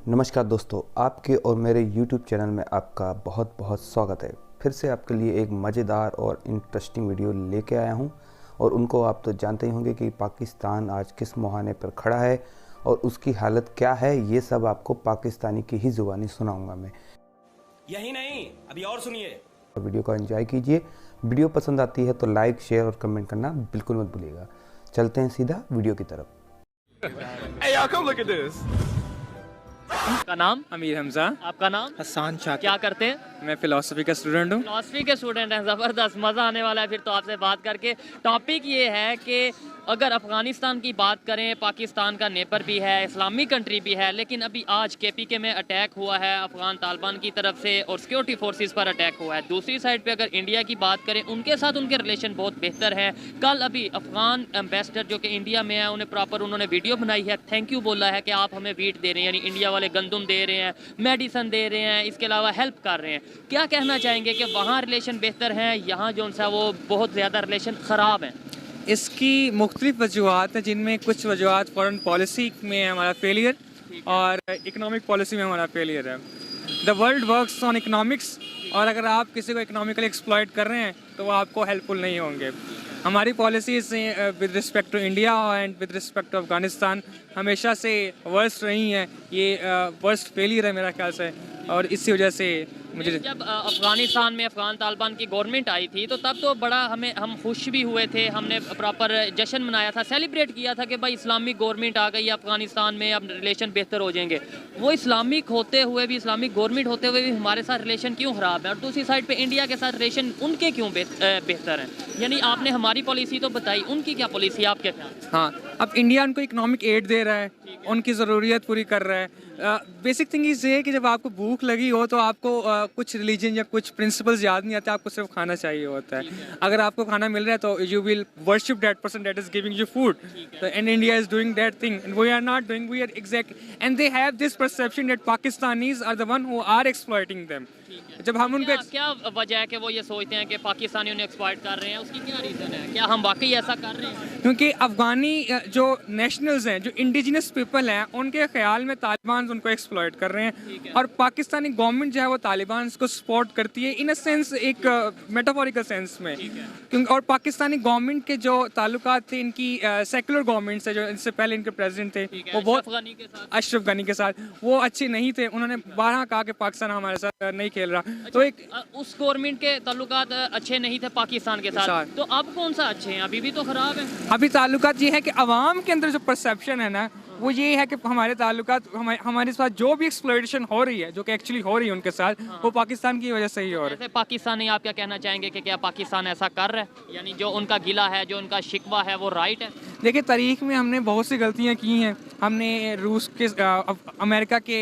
नमस्कार दोस्तों, आपके और मेरे YouTube चैनल में आपका बहुत बहुत स्वागत है। फिर से आपके लिए एक मज़ेदार और इंटरेस्टिंग वीडियो लेके आया हूं। और उनको आप तो जानते ही होंगे कि पाकिस्तान आज किस मुहाने पर खड़ा है और उसकी हालत क्या है। ये सब आपको पाकिस्तानी की ही ज़ुबानी सुनाऊंगा मैं। यही नहीं, अभी और सुनिए। वीडियो को एंजॉय कीजिए। वीडियो पसंद आती है तो लाइक, शेयर और कमेंट करना बिल्कुल मत भूलिएगा। चलते हैं सीधा वीडियो की तरफ। Hey, y'all, come look at this. आपका नाम? अमीर हमजा। आपका नाम? हसान शाह। क्या करते हैं? मैं फिलोसफी का स्टूडेंट हूँ। फिलॉसफी के स्टूडेंट हैं। ज़बरदस्त, मज़ा आने वाला है फिर तो आपसे बात करके। टॉपिक ये है कि अगर अफ़गानिस्तान की बात करें, पाकिस्तान का नेबर भी है, इस्लामी कंट्री भी है, लेकिन अभी आज KPK में अटैक हुआ है अफ़गान तालिबान की तरफ से और सिक्योरिटी फोर्सेस पर अटैक हुआ है। दूसरी साइड पे अगर इंडिया की बात करें, उनके साथ उनके रिलेशन बहुत बेहतर हैं। कल अभी अफ़गान एम्बेसडर जो कि इंडिया में है, उन्हें प्रॉपर उन्होंने वीडियो बनाई है, थैंक यू बोला है कि आप हमें वीट दे रहे हैं, यानी इंडिया वाले गंदम दे रहे हैं, मेडिसन दे रहे हैं, इसके अलावा हेल्प कर रहे हैं। क्या कहना चाहेंगे कि वहाँ रिलेशन बेहतर हैं, यहाँ जो सा वो बहुत ज़्यादा रिलेशन ख़राब हैं? इसकी मुख्तलिफ वजूहत हैं, जिनमें कुछ वजूहत फॉरेन पॉलिसी में है हमारा फेलियर और इकनॉमिक पॉलिसी में हमारा फेलियर है। The world works on economics, और अगर आप किसी को इकनॉमिकली एक्सप्लॉइट कर रहे हैं तो वो आपको हेल्पफुल नहीं होंगे। हमारी policies with respect to India and with respect to Afghanistan हमेशा से वर्स्ट रही हैं। ये वर्स्ट फेलियर है मेरा ख्याल से, और इसी वजह से मुझे जब अफ़गानिस्तान में अफ़गान तालिबान की गवर्नमेंट आई थी तो तब तो बड़ा हम खुश भी हुए थे, हमने प्रॉपर जश्न मनाया था, सेलिब्रेट किया था कि भाई इस्लामिक गवर्नमेंट आ गई है अफ़गानिस्तान में, अब रिलेशन बेहतर हो जाएंगे। वो इस्लामिक होते हुए भी, इस्लामिक गवर्नमेंट होते हुए भी हमारे साथ रिलेशन क्यों ख़राब है? और दूसरी साइड पे इंडिया के साथ रिलेशन उनके क्यों बेहतर हैं? यानी आपने हमारी पॉलिसी तो बताई, उनकी क्या पॉलिसी है आपके ख्याल? हाँ, अब इंडिया उनको इकनॉमिक एड दे रहा है, उनकी ज़रूरियत पूरी कर रहा है। बेसिक थिंग इस है कि जब आपको भूख लगी हो तो आपको कुछ रिलीजन या कुछ प्रिंसिपल्स याद नहीं आते, आपको सिर्फ खाना चाहिए होता है। अगर आपको खाना मिल रहा है तो you will worship that person that is giving you food, and India is doing that thing and we are not doing, we are exact, and they have this perception that Pakistanis are the one who are exploiting them. जब हम उनको क्या वजह है कि वो ये सोचते हैं कि पाकिस्तानी उन्हें एक्सप्लॉइट कर रहे हैं? उसकी क्या रीज़न है? क्या हम वाकई ऐसा कर रहे हैं? क्योंकि अफगानी जो नेशनल्स हैं, जो इंडिजिनस पीपल हैं, उनके ख्याल में तालिबान उनको एक्सप्लॉइट कर रहे हैं, और पाकिस्तानी गवर्नमेंट जो है वो तालिबान को सपोर्ट करती है इन अ सेंस, एक मेटाफोरिकल सेंस में। क्योंकि और पाकिस्तानी गवर्नमेंट के जो ताल्लुकात थे इनकी सेकुलर गवर्नमेंट से, जो इनसे पहले इनके प्रेसिडेंट थे वो बहुत अशरफ गनी के साथ वो अच्छे नहीं थे। उन्होंने बारहा कहा कि पाकिस्तान हमारे साथ नहीं खेल रहा। तो एक उस गवर्नमेंट के ताल्लुकात अच्छे नहीं थे पाकिस्तान के साथ, तो अब कौन सा अच्छे हैं? अभी भी तो खराब है। अभी ताल्लुकात ये है कि अवाम के अंदर जो परसेप्शन है ना, वो ये है कि हमारे ताल्लुकात, हमारे साथ जो भी एक्सप्लॉइटेशन हो रही है, जो कि एक्चुअली हो रही है उनके साथ, वो पाकिस्तान की वजह से ही हो रहा है। पाकिस्तानी, आप क्या कहना चाहेंगे कि क्या पाकिस्तान ऐसा कर रहा है? यानी जो उनका गिला है, जो उनका शिकवा है, वो राइट है? देखिए, तारीख में हमने बहुत सी गलतियाँ की हैं। हमने रूस के, अमेरिका के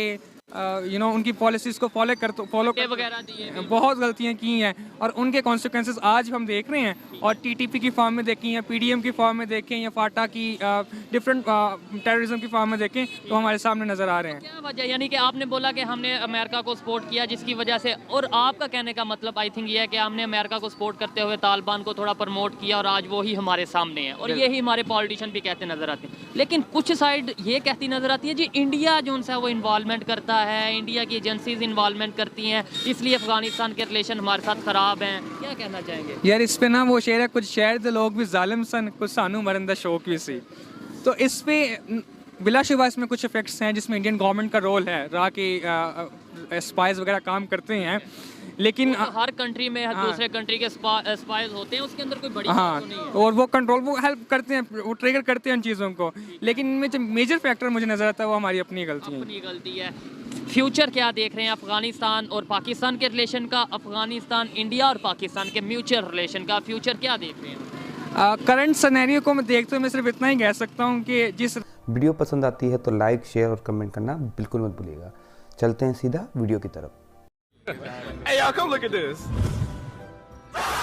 उनकी पॉलिसीज को फॉलो वगैरह दिए, बहुत गलतियां की हैं, और उनके कॉन्सिक्वेंसेस आज हम देख रहे हैं। और TTP की फॉर्म में देखें या PDM की फॉर्म में देखें या फाटा की डिफरेंट टेररिज्म की फॉर्म में देखें तो हमारे सामने नज़र आ रहे हैं। क्या वजह? यानी कि आपने बोला कि हमने अमेरिका को सपोर्ट किया जिसकी वजह से, और आपका कहने का मतलब आई थिंक ये है कि हमने अमेरिका को सपोर्ट करते हुए तालिबान को थोड़ा प्रमोट किया, और आज वो ही हमारे सामने है, और यही हमारे पॉलिटिशियन भी कहते नजर आते हैं। लेकिन कुछ साइड ये कहती नजर आती है जी इंडिया जो उनसे वो इन्वॉल्वमेंट करता है, इंडिया की एजेंसीज इन्वॉल्वमेंट करती हैं, इसलिए अफगानिस्तान के रिलेशन हमारे साथ खराब हैं। क्या कहना चाहेंगे? यार, इस पे ना वो शेर है, कुछ शहर दे लोग भी जालिम सन, कुछ सानू मरंदा शौक भी सी। तो इस पे बिलाशुबा इसमें कुछ इफेक्ट्स हैं जिसमें इंडियन गवर्नमेंट का रोल है रहा कि स्पाइस वगैरह काम करते हैं, लेकिन तो हर कंट्री में दूसरे कंट्री के स्पाइस होते हैं, उसके अंदर कोई बड़ी हाँ, बात तो नहीं है। और वो कंट्रोल, वो हेल्प करते हैं, वो ट्रिगर करते हैं उन चीज़ों को, लेकिन इनमें जो मेजर फैक्टर मुझे नज़र आता है वो हमारी अपनी गलती है। फ्यूचर क्या देख रहे हैं अफगानिस्तान और पाकिस्तान के रिलेशन का, अफगानिस्तान, इंडिया और पाकिस्तान के म्यूचुअल रिलेशन का फ्यूचर क्या देख रहे हैं? करंट सिनेरियो को मैं देखते हुए मैं सिर्फ इतना ही कह सकता हूँ कि जिस वीडियो पसंद आती है तो लाइक, शेयर और कमेंट करना बिल्कुल मत भूलिएगा। चलते हैं सीधा वीडियो की तरफ। Hey, y'all, come look at this.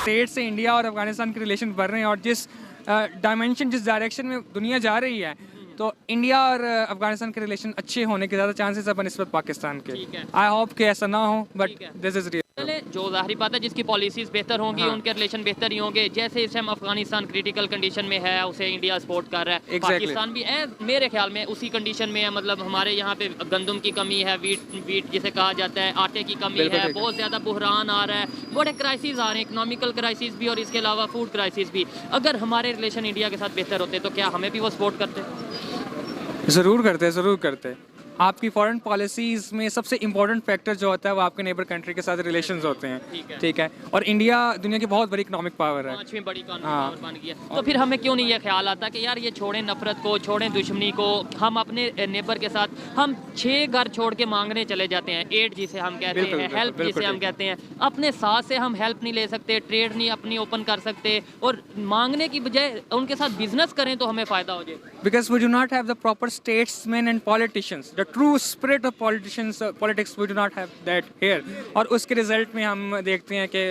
State से इंडिया और अफगानिस्तान के रिलेशन बढ़ रहे हैं, और जिस डायमेंशन, जिस डायरेक्शन में दुनिया जा रही है, तो इंडिया और अफगानिस्तान के रिलेशन अच्छे होने के ज़्यादा चांसेस है बनिस्बत पाकिस्तान के। आई होप कि ऐसा ना हो, बट दिस इज रियल। जो ज़ाहिर बात है जिसकी पॉलिसीज़ बेहतर होंगी हाँ। उनके रिलेशन बेहतर ही होंगे। जैसे इस टाइम अफगानिस्तान क्रिटिकल कंडीशन में है, उसे इंडिया सपोर्ट कर रहा है, Exactly. पाकिस्तान भी है मेरे ख्याल में उसी कंडीशन में है। मतलब हमारे यहाँ पे गंदम की कमी है, वीट जिसे कहा जाता है, आटे की कमी बिल्कुल है, ठीक है। बहुत ज़्यादा बुहरान आ रहा है, बड़े क्राइसिस आ रहे हैं, इकोनॉमिकल क्राइसिस भी और इसके अलावा फूड क्राइसिस भी। अगर हमारे रिलेशन इंडिया के साथ बेहतर होते तो क्या हमें भी वो सपोर्ट करते? ज़रूर करते हैं, ज़रूर करते हैं। आपकी फॉरेन पॉलिसीज़ में सबसे इम्पोर्टेंट फैक्टर जो होता है वो आपके नेबर कंट्री के साथ रिलेशंस होते हैं, ठीक है। और इंडिया दुनिया की बहुत बड़ी इकोनॉमिक पावर है। 5वीं बड़ी इकोनॉमी हाँ। पावर बन गई है। तो फिर हमें क्यों नहीं ये ख्याल आता कि यार ये छोड़ें नफरत को, छोड़ें दुश्मनी को, हम अपने नेबर के साथ हम 6 घर छोड़ के मांगने चले जाते हैं, एड जिसे हम कहते बिल्कुल, हैं, बिल्कुल, हेल्प बिल्कुल जिसे हम ठीक। कहते हैं, अपने साथ से हम हेल्प नहीं ले सकते, ट्रेड नहीं अपनी ओपन कर सकते और मांगने की बजाय उनके साथ बिजनेस करें तो हमें फ़ायदा हो जाए। Because we do not have the proper statesmen and politicians, the true spirit of politicians, politics we do not have that here. और उसके रिजल्ट में हम देखते हैं कि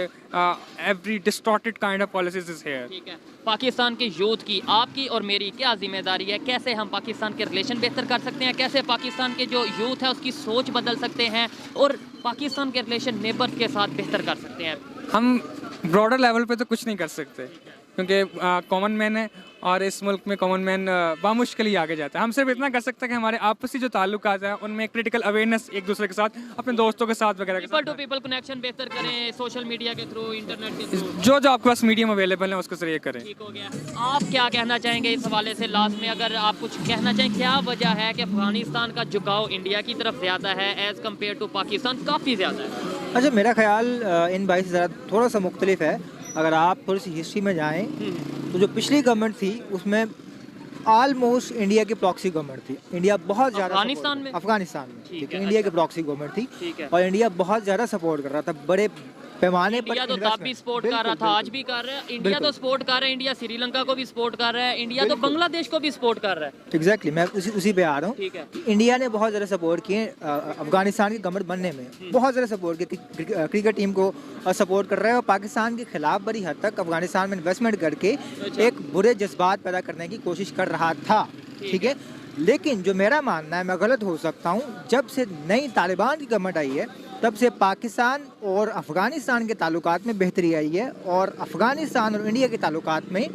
every distorted kind of policies is here. ठीक है, पाकिस्तान के यूथ की, आपकी और मेरी क्या जिम्मेदारी है? कैसे हम पाकिस्तान के रिलेशन बेहतर कर सकते हैं? कैसे पाकिस्तान के जो यूथ है उसकी सोच बदल सकते हैं और पाकिस्तान के रिलेशन नेबर के साथ बेहतर कर सकते हैं? हम ब्रॉडर लेवल पे तो कुछ नहीं कर सकते क्योंकि कॉमन मैन है और इस मुल्क में कॉमन मैन बामुश्किल ही आगे जाता है। हम सिर्फ इतना कर सकते हैं कि हमारे आपसी जो ताल्लुकात हैं उनमें क्रिटिकल अवेयरनेस एक दूसरे के साथ, अपने दोस्तों के साथ वगैरह के पीपल टू साथ, पीपल कनेक्शन बेहतर करें, सोशल मीडिया के थ्रू, इंटरनेट के थ्रू। जो जो आपके पास मीडियम अवेलेबल है उसके जरिए करें। ठीक हो गया। आप क्या कहना चाहेंगे इस हवाले से? लास्ट में अगर आप कुछ कहना चाहें, क्या वजह है कि अफगानिस्तान का झुकाव इंडिया की तरफ ज़्यादा है एज़ कम्पेयर टू पाकिस्तान? काफ़ी ज़्यादा है। अच्छा, मेरा ख्याल इन भाई से ज़रा थोड़ा सा मुख्तलिफ है। अगर आप थोड़ी सी हिस्ट्री में जाएं तो जो पिछली गवर्नमेंट थी उसमें ऑलमोस्ट इंडिया की प्रॉक्सी गवर्नमेंट थी। इंडिया बहुत ज़्यादा अफगानिस्तान में? अफगानिस्तान में ठीक ठीक है, है, इंडिया अच्छा। की प्रॉक्सी गवर्नमेंट थी ठीक है। और इंडिया बहुत ज़्यादा सपोर्ट कर रहा था बड़े पैमाने पर। इंडिया तो तब भी सपोर्ट कर रहा था, आज भी कर रहा है। इंडिया तो सपोर्ट कर रहा है, इंडिया श्रीलंका को भी सपोर्ट कर रहा है, इंडिया तो बांग्लादेश को भी सपोर्ट कर रहा है। एग्जैक्टली, मैं उसी पे आ रहा हूँ। ठीक है। इंडिया ने बहुत ज़्यादा सपोर्ट किए अफगानिस्तान की गवर्नमेंट बनने में, बहुत ज़्यादा सपोर्ट किया। क्रिकेट टीम को सपोर्ट कर रहा है और पाकिस्तान के खिलाफ बड़ी हद तक अफगानिस्तान में इन्वेस्टमेंट करके एक बुरे जज्बात पैदा करने की कोशिश कर रहा था, ठीक है। लेकिन जो मेरा मानना है, मैं गलत हो सकता हूँ, जब से नई तालिबान की गवर्नमेंट आई है तब से पाकिस्तान और अफ़गानिस्तान के ताल्लुकात में बेहतरी आई है और अफ़गानिस्तान और इंडिया के ताल्लुकात में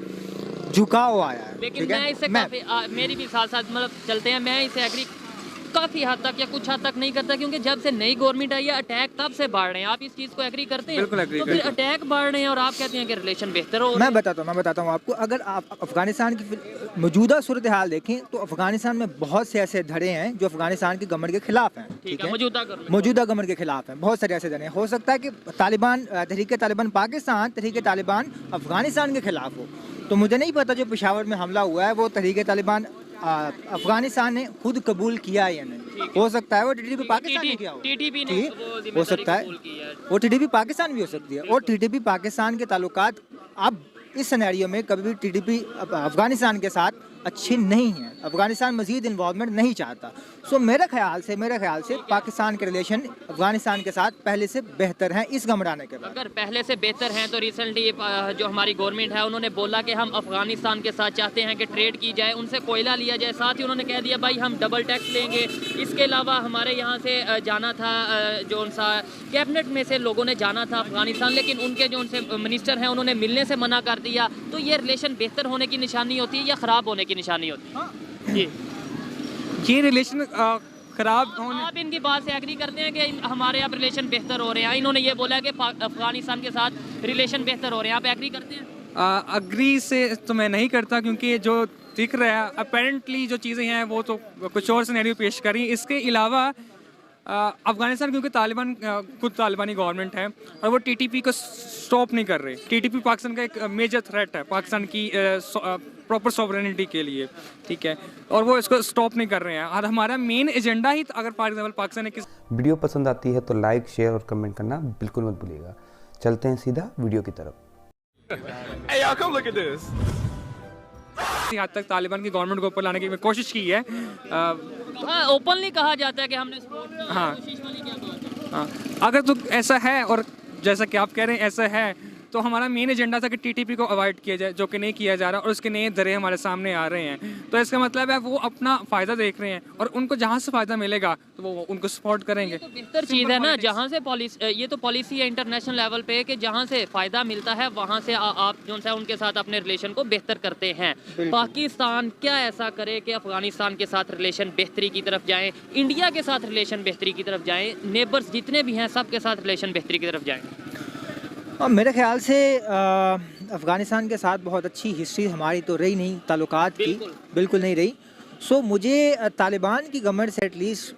झुकाव आया है। लेकिन ठीक है? मैं इससे काफी मेरी भी साथ साथ मतलब चलते हैं, मैं इसे एग्री काफी हद तक या कुछ हद तक नहीं करता क्योंकि जब से नई गवर्नमेंट आई है अटैक तब से बढ़ रहे हैं। आप इस चीज को एग्री करते हैं? बिल्कुल agree तो फिर करते हैं। अटैक बढ़ रहे हैं और आप कहते हैं कि रिलेशन बेहतर हो। मैं बताता हूँ आपको। अगर आप अफगानिस्तान की मौजूदा सूरत हाल देखें तो अफगानिस्तान में बहुत से ऐसे धड़े हैं जो अफगानिस्तान की गवर्नमेंट के खिलाफ हैं। ठीक है, मौजूदा गवर्नमेंट के खिलाफ हैं, बहुत सारे ऐसे धड़े हैं। हो सकता है कि तालिबान, तहरीक तालिबान पाकिस्तान, तहरीक तालिबान अफगानिस्तान के खिलाफ हो। तो मुझे नहीं पता जो पेशावर में हमला हुआ है वो तहरीक तालिबान अफगानिस्तान ने खुद कबूल किया है या नहीं। हो सकता है वो टीडीपी पाकिस्तान ने किया हो, टीटीपी ने ठीक? वो हो जिम्मेदारी सकता है कबूल की है। वो टीडीपी पाकिस्तान भी हो सकती है। और टीडीपी पाकिस्तान के ताल्लुकात अब इस सिनेरियो में कभी भी टीडीपी अफगानिस्तान के साथ अच्छी नहीं है। अफगानिस्तान मजीद इन्वॉल्वमेंट नहीं चाहता। सो मेरे ख्याल से पाकिस्तान के रिलेशन अफगानिस्तान के साथ पहले से बेहतर हैं इस गवर्नमेंट आने के बाद। अगर पहले से बेहतर हैं तो रिसेंटली जो हमारी गवर्नमेंट है उन्होंने बोला कि हम अफगानिस्तान के साथ चाहते हैं कि ट्रेड की जाए, उनसे कोयला लिया जाए। साथ ही उन्होंने कह दिया भाई हम डबल टैक्स लेंगे। इसके अलावा हमारे यहाँ से जाना था जो उनसा कैबिनेट में से लोगों ने जाना था अफगानिस्तान, लेकिन उनके जो उनसे मिनिस्टर हैं उन्होंने मिलने से मना कर दिया। तो ये रिलेशन बेहतर होने की निशानी होती है या ख़राब होने की निशानी होती है? जी, ये रिलेशन खराब होने, आप इनकी बात से एग्री करते हैं कि हमारे अब रिलेशन बेहतर हो रहे हैं? इन्होंने ये बोला कि अफगानिस्तान के साथ रिलेशन बेहतर हो रहे हैं, आप एग्री करते हैं? अग्री से तो मैं नहीं करता क्योंकि जो दिख रहा है अपेरेंटली जो चीज़ें हैं वो तो कुछ और सिनेरियो पेश करी। इसके अलावा अफगानिस्तान क्योंकि तालिबान खुद तालिबानी गवर्नमेंट है और वो टीटीपी को स्टॉप नहीं कर रहे। टीटीपी पाकिस्तान का एक मेजर थ्रेट है पाकिस्तान की प्रॉपर सॉवरेनिटी के लिए, ठीक है, और वो इसको स्टॉप नहीं कर रहे हैं। और हमारा मेन एजेंडा ही अगर फॉर एग्जाम्पल पाकिस्तान ने किस वीडियो पसंद आती है तो लाइक, शेयर और कमेंट करना बिल्कुल मत भूलिएगा। चलते हैं सीधा वीडियो की तरफ। Hey, y'all, come look at this. हद तक तालिबान की गवर्नमेंट को ऊपर लाने की कोशिश की है। हाँ, ओपनली कहा जाता है कि हमने सपोर्ट किया। हाँ। कोशिश वाली क्या बात है? हाँ, अगर तो ऐसा है और जैसा कि आप कह रहे हैं ऐसा है तो हमारा मेन एजेंडा था कि टीटीपी को अवॉइड किया जाए, जो कि नहीं किया जा रहा और उसके नए जरिए हमारे सामने आ रहे हैं। तो इसका मतलब है वो अपना फ़ायदा देख रहे हैं और उनको जहाँ से फ़ायदा मिलेगा तो वो उनको सपोर्ट करेंगे। तो बेहतर चीज़ है ना, जहाँ से ये तो पॉलिसी है इंटरनेशनल लेवल पे कि जहाँ से फ़ायदा मिलता है वहाँ से आप जो है उनके साथ अपने रिलेशन को बेहतर करते हैं। पाकिस्तान क्या ऐसा करे कि अफगानिस्तान के साथ रिलेशन बेहतरी की तरफ जाएं, इंडिया के साथ रिलेशन बेहतरी की तरफ जाएं, नेबर्स जितने भी हैं सब के साथ रिलेशन बेहतरी की तरफ जाएं? और मेरे ख्याल से अफ़गानिस्तान के साथ बहुत अच्छी हिस्ट्री हमारी तो रही नहीं, ताल्लुकात की बिल्कुल नहीं रही। सो मुझे तालिबान की गवर्नमेंट से एटलीस्ट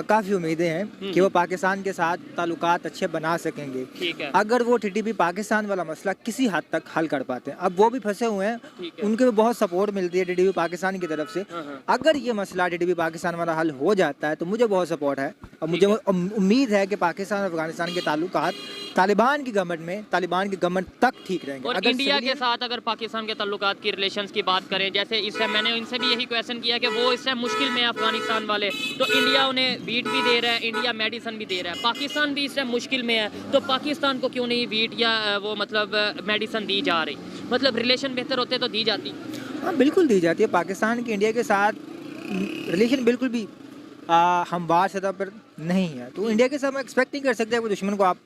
काफ़ी उम्मीदें हैं कि वो पाकिस्तान के साथ ताल्लुकात अच्छे बना सकेंगे, ठीक है। अगर वो टीटीपी पाकिस्तान वाला मसला किसी हद तक हल कर पाते हैं। अब वो भी फंसे हुए हैं, उनके भी बहुत सपोर्ट मिलती है टीटीपी पाकिस्तान की तरफ से। अगर ये मसला टीटीपी पाकिस्तान वाला हल हो जाता है तो मुझे बहुत सपोर्ट है और मुझे उम्मीद है कि पाकिस्तान और अफगानिस्तान के ताल्लुकात तालिबान की गवर्नमेंट तक ठीक रहेंगे। और इंडिया के साथ अगर पाकिस्तान के ताल्लुकात की रिलेशंस की बात करें, जैसे इस टाइम मैंने इनसे भी यही क्वेश्चन किया कि वो इस टाइम मुश्किल में है अफगानिस्तान वाले, तो इंडिया उन्हें वीट भी दे रहा है, इंडिया मेडिसिन भी दे रहा है, पाकिस्तान भी इस टाइम मुश्किल में है, तो पाकिस्तान को क्यों नहीं वीट या वो मतलब मेडिसिन दी जा रही? मतलब रिलेशन बेहतर होते तो दी जाती। हाँ बिल्कुल दी जाती है। पाकिस्तान की इंडिया के साथ रिलेशन बिल्कुल भी हमवार सतह पर नहीं है, तो इंडिया के साथ हम एक्सपेक्ट नहीं कर सकते कि दुश्मन को आप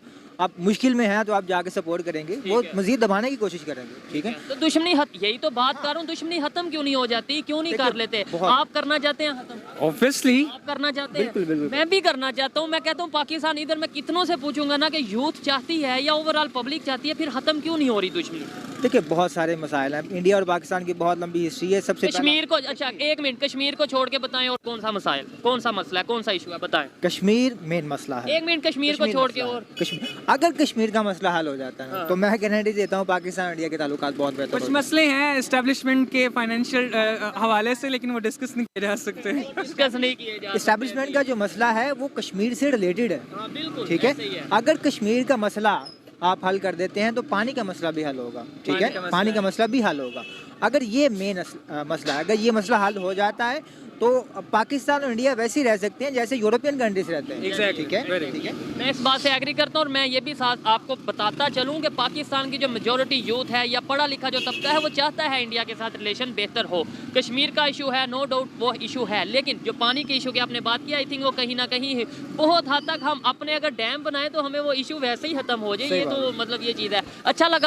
मुश्किल में हैं तो आप जाके सपोर्ट करेंगे, वो मजीद दबाने की कोशिश करेंगे। ठीक है, तो दुश्मनी यही तो बात कर रहा हूँ, दुश्मनी खत्म क्यों नहीं हो जाती, क्यों नहीं कर लेते? आप करना चाहते हैं खत्म? ऑब्वियसली आप करना चाहते हैं, मैं भी करना चाहता हूँ। मैं कहता हूँ पाकिस्तान, इधर मैं कितनों से पूछूंगा ना कि यूथ चाहती है या ओवरऑल पब्लिक चाहती है, फिर खत्म क्यों नहीं हो रही दुश्मनी? देखिए बहुत सारे मसाइल हैं, इंडिया और पाकिस्तान की बहुत लंबी हिस्ट्री है। सबसे कश्मीर को, अच्छा एक मिनट, कश्मीर को छोड़ के बताएं और कौन सा मसाइल, कौन सा मसला है, कौन सा इशू है, बताएं। कश्मीर मेन मसला है। एक मिनट, कश्मीर को छोड़ के और अगर कश्मीर का मसला हल हो जाता है तो मैं गारंटी देता हूँ पाकिस्तान इंडिया के ताल्लुकात बहुत बेहतर कुछ मसले हैं एस्टेब्लिशमेंट के फाइनेंशियल हवाले से, लेकिन वो डिस्कस नहीं किए जा सकते। डिस्कस नहीं किए जा। एस्टेब्लिशमेंट का जो मसला है वो कश्मीर से रिलेटेड है। हाँ, बिल्कुल, ठीक है, ऐसे ही है। अगर कश्मीर का मसला आप हल कर देते हैं तो पानी का मसला भी हल होगा। ठीक है, पानी का मसला भी हल होगा। अगर ये मेन मसला है, अगर ये मसला हल हो जाता है तो पाकिस्तान और इंडिया वैसे ही रह सकते हैं जैसे यूरोपियन कंट्रीज रहते हैं। Exactly. ठीक है, ठीक है। मैं इस बात से एग्री करता हूँ और मैं ये भी साथ आपको बताता चलूँ कि पाकिस्तान की जो मेजॉरिटी यूथ है या पढ़ा लिखा जो तबका है वो चाहता है इंडिया के साथ रिलेशन बेहतर हो। कश्मीर का इशू है, नो डाउट वो इशू है, लेकिन जो पानी के इशू की आपने बात की, आई थिंक वो कहीं ना कहीं बहुत हद तक हम अपने अगर डैम बनाए तो हमें वो इशू वैसे ही खत्म हो जाए। ये तो मतलब ये चीज़ है। अच्छा लगा।